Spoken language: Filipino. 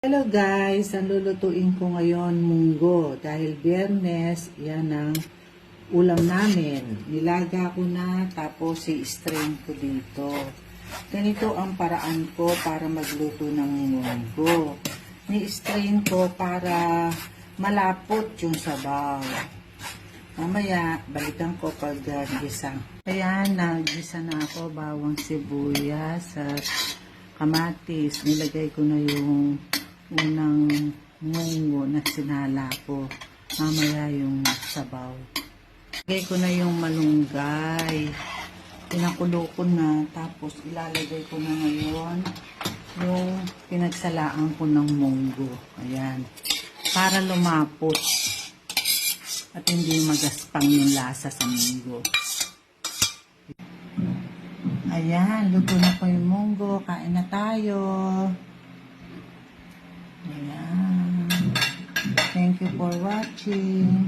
Hello guys, ang lulutuin ko ngayon munggo dahil Biyernes, yan ang ulam namin. Nilaga ko na tapos i-strain ko dito. Ganito ang paraan ko para magluto ng munggo. Ni-strain ko para malapot yung sabaw. Mamaya, balikan ko pag gisa. Ayan, nagisa na ako bawang sibuyas at kamatis. Nilagay ko na yung unang munggo na sinala ko. Mamaya yung sabaw. Lagay ko na yung malunggay. Pinakulo ko na. Tapos ilalagay ko na ngayon yung pinagsalaan ko ng munggo. Ayan. Para lumapot. At hindi magaspang yung lasa sa munggo. Ayan. Luto na po yung munggo. Kain na tayo. Ayan. Thank you for watching.